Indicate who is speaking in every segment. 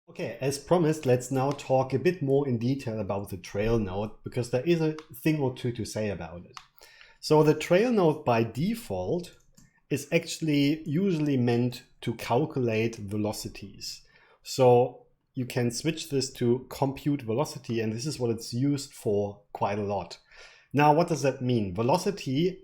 Speaker 1: Okay, as promised, let's now talk a bit more in detail about the trail node because there is a thing or two to say about it. So the trail node by default is actually usually meant to calculate velocities. So you can switch this to compute velocity, and this is what it's used for quite a lot. Now, what does that mean? Velocity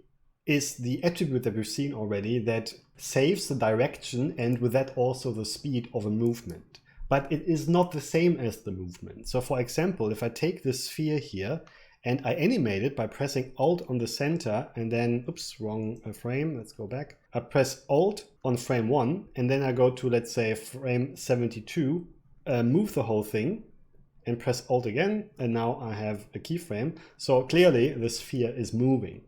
Speaker 1: is the attribute that we've seen already that saves the direction and with that also the speed of a movement. But it is not the same as the movement. So for example, if I take this sphere here and I animate it by pressing Alt on the center and then, oops, wrong frame, let's go back. I press Alt on frame 1 and then I go to, let's say, frame 72, move the whole thing and press Alt again, and now I have a keyframe. So clearly the sphere is moving.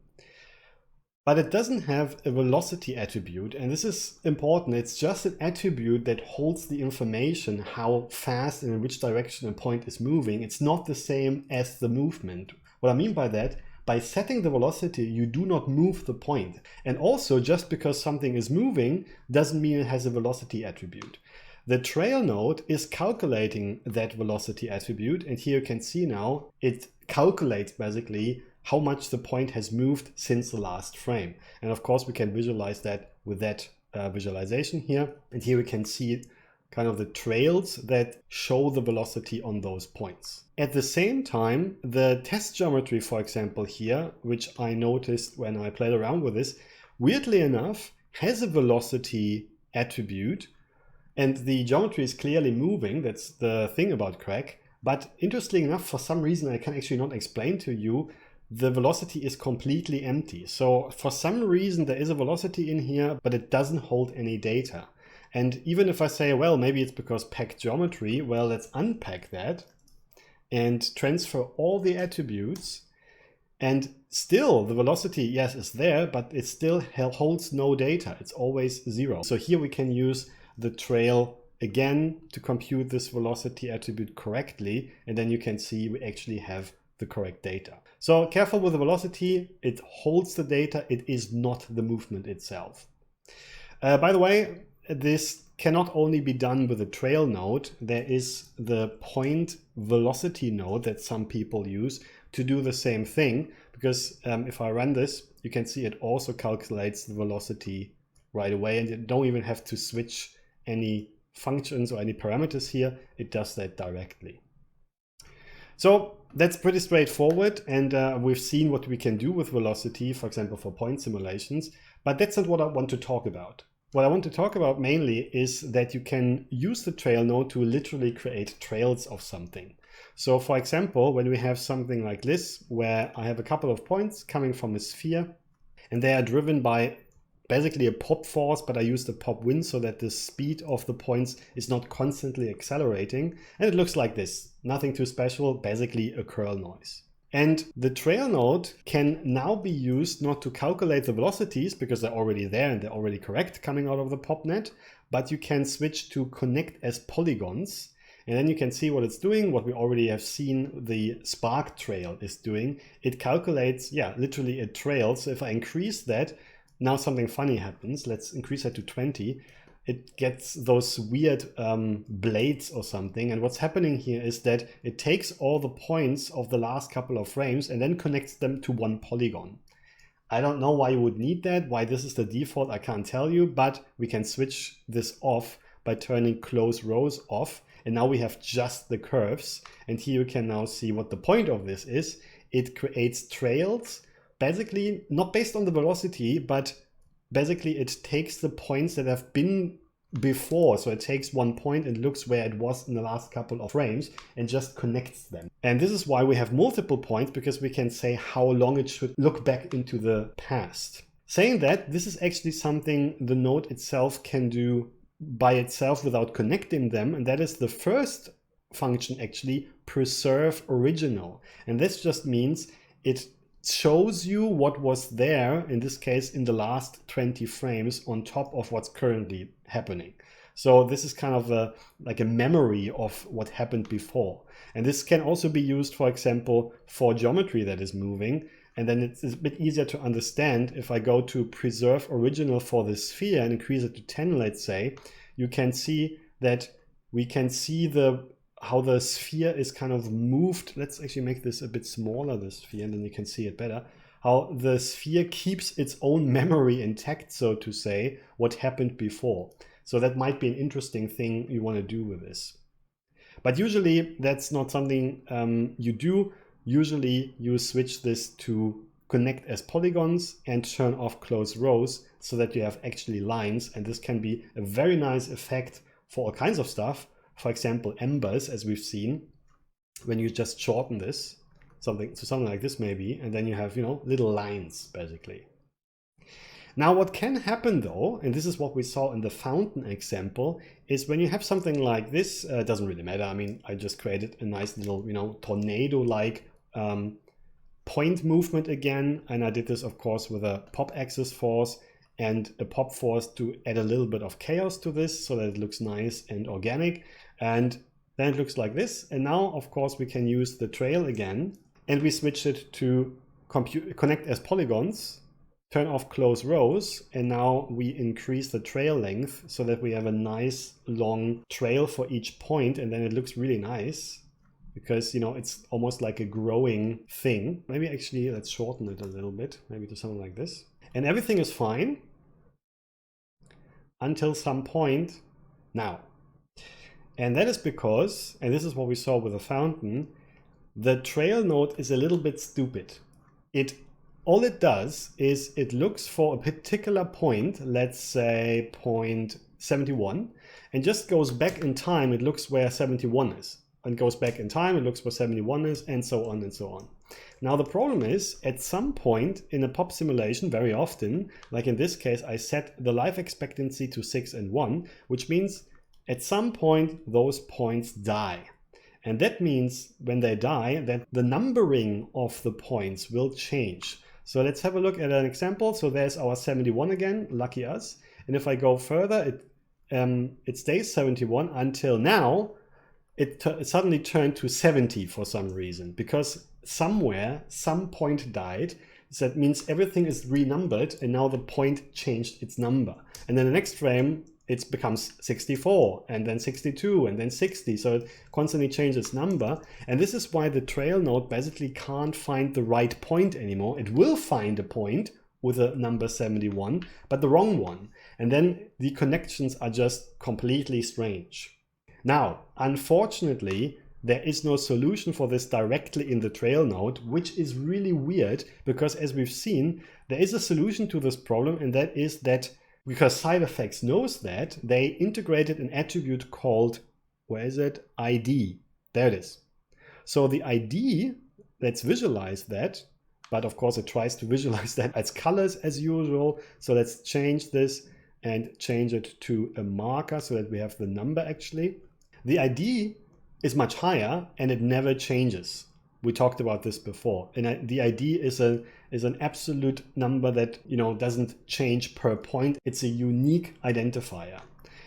Speaker 1: But it doesn't have a velocity attribute, and this is important. It's just an attribute that holds the information how fast and in which direction a point is moving. It's not the same as the movement. What I mean by that, by setting the velocity, you do not move the point. And also, just because something is moving doesn't mean it has a velocity attribute. The trail node is calculating that velocity attribute, and here you can see now it calculates basically how much the point has moved since the last frame. And of course we can visualize that with that visualization here. And here we can see kind of the trails that show the velocity on those points. At the same time, the test geometry, for example, here, which I noticed when I played around with this, weirdly enough, has a velocity attribute, and the geometry is clearly moving. That's the thing about Crack. But interestingly enough, for some reason I can actually not explain to you, the velocity is completely empty. So for some reason there is a velocity in here, but it doesn't hold any data. And even if I say, well, maybe it's because packed geometry, well, let's unpack that and transfer all the attributes. And still the velocity, yes, is there, but it still holds no data. It's always 0. So here we can use the trail again to compute this velocity attribute correctly. And then you can see we actually have the correct data. So careful with the velocity, it holds the data, it is not the movement itself. By the way, this cannot only be done with a trail node, there is the point velocity node that some people use to do the same thing, because if I run this, you can see it also calculates the velocity right away, and you don't even have to switch any functions or any parameters here, it does that directly. So that's pretty straightforward, and we've seen what we can do with velocity, for example, for point simulations, but that's not what I want to talk about. What I want to talk about mainly is that you can use the trail node to literally create trails of something. So for example, when we have something like this, where I have a couple of points coming from a sphere, and they are driven by basically a pop force, but I use the pop wind so that the speed of the points is not constantly accelerating. And it looks like this, nothing too special, basically a curl noise. And the trail node can now be used not to calculate the velocities because they're already there and they're already correct coming out of the PopNet, but you can switch to connect as polygons. And then you can see what it's doing, what we already have seen the spark trail is doing. It calculates, literally a trail. So if I increase that, now something funny happens. Let's increase that to 20. It gets those weird blades or something. And what's happening here is that it takes all the points of the last couple of frames and then connects them to one polygon. I don't know why you would need that, why this is the default, I can't tell you, but we can switch this off by turning close rows off. And now we have just the curves. And here you can now see what the point of this is. It creates trails, basically not based on the velocity, but basically it takes the points that have been before. So it takes one point and looks where it was in the last couple of frames and just connects them. And this is why we have multiple points, because we can say how long it should look back into the past. Saying that, this is actually something the node itself can do by itself without connecting them. And that is the first function, actually, preserve original. And this just means it shows you what was there, in this case, in the last 20 frames on top of what's currently happening. So this is kind of like a memory of what happened before. And this can also be used, for example, for geometry that is moving. And then it's a bit easier to understand. If I go to preserve original for the sphere and increase it to 10, let's say, you can see that we can see how the sphere is kind of moved. Let's actually make this a bit smaller, the sphere, and then you can see it better. How the sphere keeps its own memory intact, so to say, what happened before. So that might be an interesting thing you want to do with this. But usually that's not something you do. Usually you switch this to connect as polygons and turn off close rows so that you have actually lines. And this can be a very nice effect for all kinds of stuff. For example, embers, as we've seen, when you just shorten this, something like this maybe, and then you have, little lines basically. Now what can happen though, and this is what we saw in the fountain example, is when you have something like this, it doesn't really matter. I mean, I just created a nice little, tornado-like point movement again. And I did this, of course, with a pop axis force and a pop force to add a little bit of chaos to this so that it looks nice and organic. And then it looks like this. And now, of course, we can use the trail again, and we switch it to connect as polygons, turn off close rows, and now we increase the trail length so that we have a nice long trail for each point, and then it looks really nice because, it's almost like a growing thing. Maybe actually let's shorten it a little bit, maybe to something like this. And everything is fine until some point now. And that is because, and this is what we saw with the fountain, the trail node is a little bit stupid. All it does is it looks for a particular point, let's say point 71, and just goes back in time. It looks where 71 is, and goes back in time, it looks where 71 is, and so on and so on. Now the problem is, at some point in a pop simulation, very often, like in this case, I set the life expectancy to 6 and 1, which means at some point those points die. And that means when they die, that the numbering of the points will change. So let's have a look at an example. So there's our 71 again, lucky us. And if I go further, it stays 71 until now. It suddenly turned to 70 for some reason, because somewhere some point died. So that means everything is renumbered, and now the point changed its number. And then the next frame, it becomes 64, and then 62, and then 60. So it constantly changes number. And this is why the trail node basically can't find the right point anymore. It will find a point with a number 71, but the wrong one. And then the connections are just completely strange. Now, unfortunately, there is no solution for this directly in the trail node, which is really weird because, as we've seen, there is a solution to this problem, and that is that because SideFX knows that, they integrated an attribute called, where is it? ID. There it is. So the ID, let's visualize that, but of course it tries to visualize that as colors as usual. So let's change this and change it to a marker so that we have the number actually. The ID is much higher and it never changes. We talked about this before. And the ID is an absolute number that doesn't change per point. It's a unique identifier.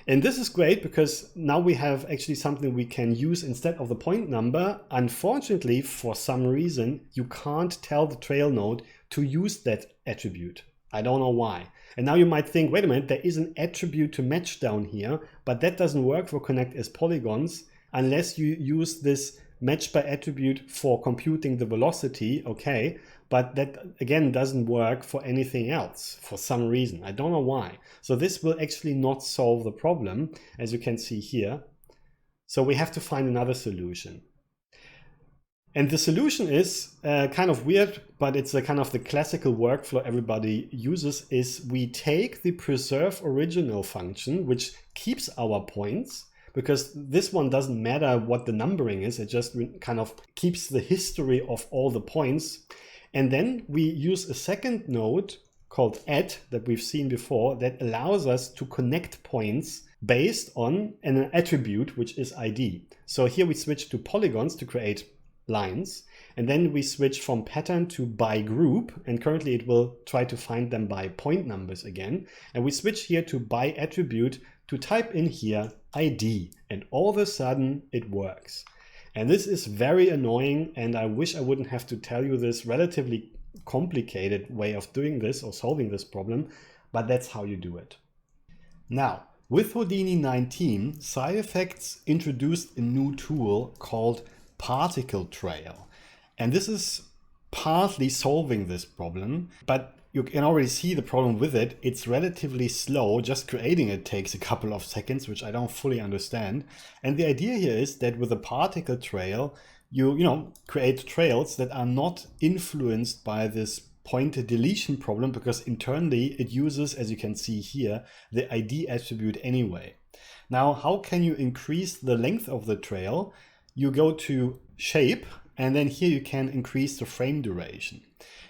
Speaker 1: And this is great because now we have actually something we can use instead of the point number. Unfortunately, for some reason, you can't tell the trail node to use that attribute. I don't know why. And now you might think, wait a minute, there is an attribute to match down here, but that doesn't work for connect as polygons unless you use this match by attribute for computing the velocity, okay, but that again doesn't work for anything else for some reason. I don't know why. So this will actually not solve the problem, as you can see here. So we have to find another solution. And the solution is kind of weird, but it's a kind of the classical workflow everybody uses, is we take the preserve original function, which keeps our points, because this one doesn't matter what the numbering is, it just kind of keeps the history of all the points. And then we use a second node called add that we've seen before that allows us to connect points based on an attribute, which is ID. So here we switch to polygons to create lines, and then we switch from pattern to by group, and currently it will try to find them by point numbers again. And we switch here to by attribute to type in here ID, and all of a sudden it works. And this is very annoying, and I wish I wouldn't have to tell you this relatively complicated way of doing this or solving this problem, but that's how you do it. Now, With Houdini 19, SideFX introduced a new tool called Particle Trail. And this is partly solving this problem, but you can already see the problem with it. It's relatively slow. Just creating it takes a couple of seconds, which I don't fully understand. And the idea here is that with a particle trail, you create trails that are not influenced by this pointer deletion problem, because internally it uses, as you can see here, the ID attribute anyway. Now, how can you increase the length of the trail? You go to shape, and then here you can increase the frame duration.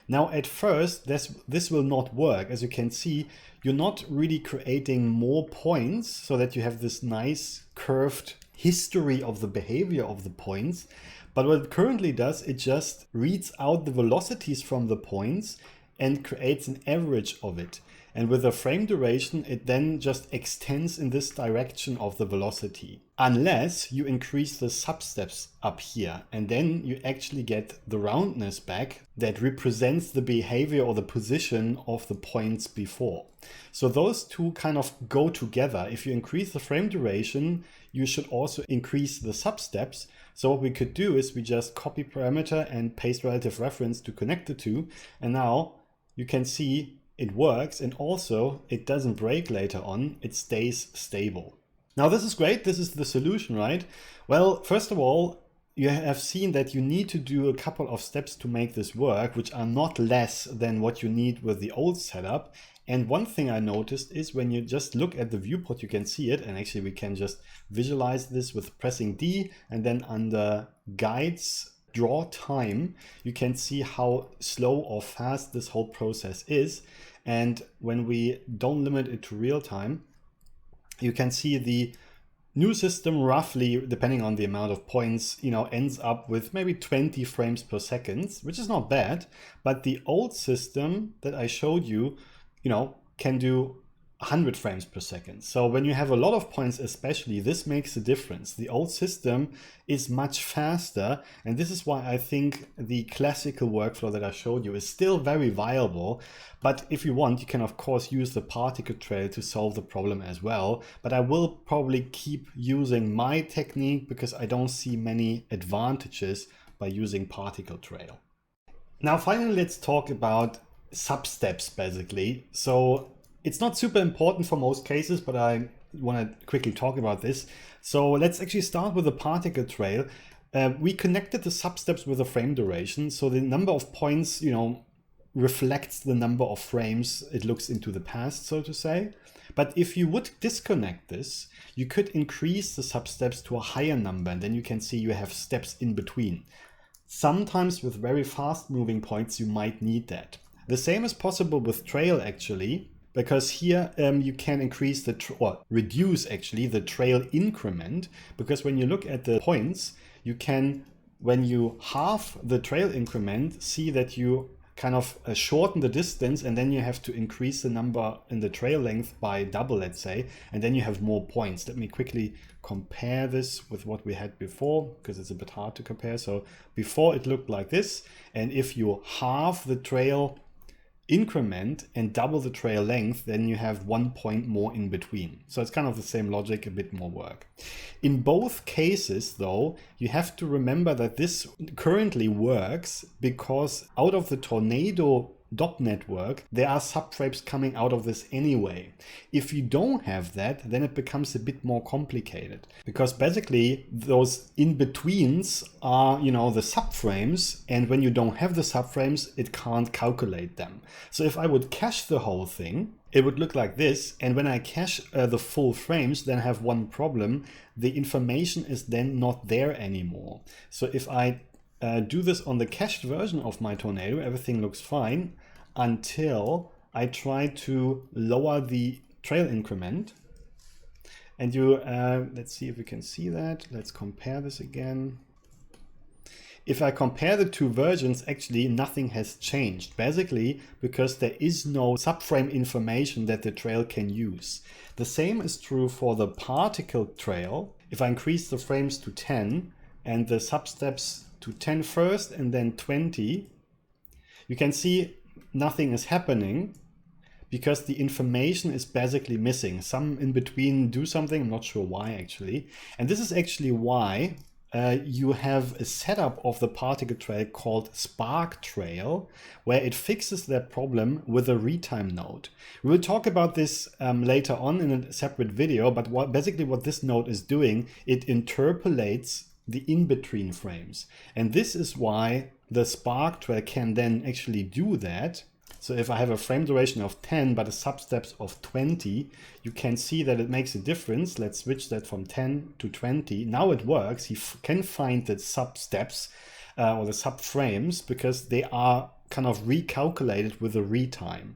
Speaker 1: Now, at first, this will not work. As you can see, you're not really creating more points so that you have this nice curved history of the behavior of the points. But what it currently does, it just reads out the velocities from the points and creates an average of it. And with the frame duration, it then just extends in this direction of the velocity. Unless you increase the substeps up here, and then you actually get the roundness back that represents the behavior or the position of the points before. So those two kind of go together. If you increase the frame duration, you should also increase the substeps. So what we could do is we just copy parameter and paste relative reference to connect the two. And now you can see it works, and also it doesn't break later on, it stays stable. Now this is great, this is the solution, right? Well, first of all, you have seen that you need to do a couple of steps to make this work, which are not less than what you need with the old setup. And one thing I noticed is when you just look at the viewport, you can see it. And actually we can just visualize this with pressing D, and then under guides, draw time, you can see how slow or fast this whole process is. And when we don't limit it to real time, you can see the new system roughly, depending on the amount of points, ends up with maybe 20 frames per second, which is not bad. But the old system that I showed you, can do 100 frames per second. So when you have a lot of points, especially, this makes a difference. The old system is much faster, and this is why I think the classical workflow that I showed you is still very viable. But if you want, you can of course use the particle trail to solve the problem as well. But I will probably keep using my technique because I don't see many advantages by using particle trail. Now finally, let's talk about substeps basically. So it's not super important for most cases, but I want to quickly talk about this. So let's actually start with the particle trail. We connected the substeps with a frame duration. So the number of points, reflects the number of frames it looks into the past, so to say. But if you would disconnect this, you could increase the substeps to a higher number, and then you can see you have steps in between. Sometimes with very fast moving points, you might need that. The same is possible with trail actually, because here you can increase or reduce actually the trail increment, because when you look at the points, you can, when you halve the trail increment, see that you kind of shorten the distance, and then you have to increase the number in the trail length by double, let's say, and then you have more points. Let me quickly compare this with what we had before, because it's a bit hard to compare. So before it looked like this, and if you halve the trail increment and double the trail length, then you have 1 point more in between. So it's kind of the same logic, a bit more work. In both cases though, you have to remember that this currently works because out of the Tornado DOP network, there are subframes coming out of this anyway. If you don't have that, then it becomes a bit more complicated, because basically those in-betweens are, the subframes, and when you don't have the subframes, it can't calculate them. So if I would cache the whole thing, it would look like this, and when I cache the full frames, then I have one problem. The information is then not there anymore. So if I do this on the cached version of my Tornado, everything looks fine until I try to lower the trail increment. And let's see if we can see that. Let's compare this again. If I compare the two versions, actually nothing has changed, basically because there is no subframe information that the trail can use. The same is true for the particle trail. If I increase the frames to 10 and the substeps to 10 first and then 20, you can see nothing is happening. because the information is basically missing. Some in between do something, I'm not sure why actually. And this is actually why you have a setup of the particle trail called Spark Trail, where it fixes that problem with a retime node. We will talk about this later on in a separate video, but basically what this node is doing, it interpolates the in-between frames. And this is why the Spark Trail can then actually do that. So if I have a frame duration of 10 but a substeps of 20, you can see that it makes a difference. Let's switch that from 10 to 20. Now it works. He can find the substeps or the subframes because they are kind of recalculated with a retime.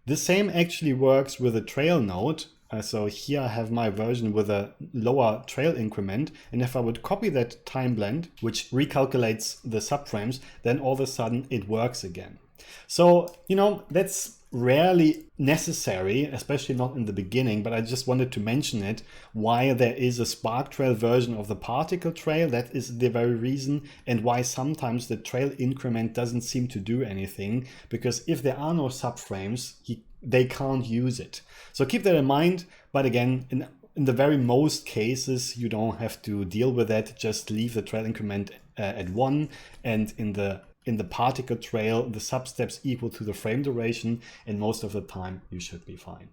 Speaker 1: The same actually works with a trail node. So here I have my version with a lower trail increment. And if I would copy that time blend, which recalculates the subframes, then all of a sudden it works again. So, you know, that's rarely necessary, especially not in the beginning, but I just wanted to mention it, why there is a Spark Trail version of the particle trail. That is the very reason, and why sometimes the trail increment doesn't seem to do anything, because if there are no subframes, they can't use it. So keep that in mind. But again, in the very most cases, you don't have to deal with that. Just leave the trail increment at 1, and in the particle trail, the substeps equal to the frame duration, and most of the time you should be fine.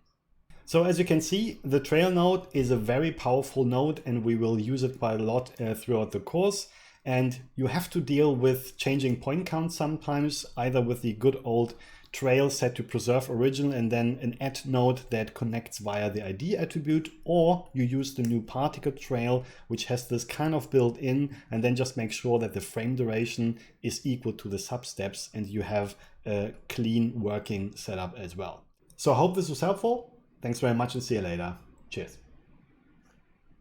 Speaker 1: So as you can see, the trail node is a very powerful node, and we will use it quite a lot throughout the course. And you have to deal with changing point count sometimes, either with the good old trail set to preserve original and then an add node that connects via the ID attribute, or you use the new particle trail, which has this kind of built in, and then just make sure that the frame duration is equal to the substeps and you have a clean working setup as well. So I hope this was helpful. Thanks very much and see you later. Cheers.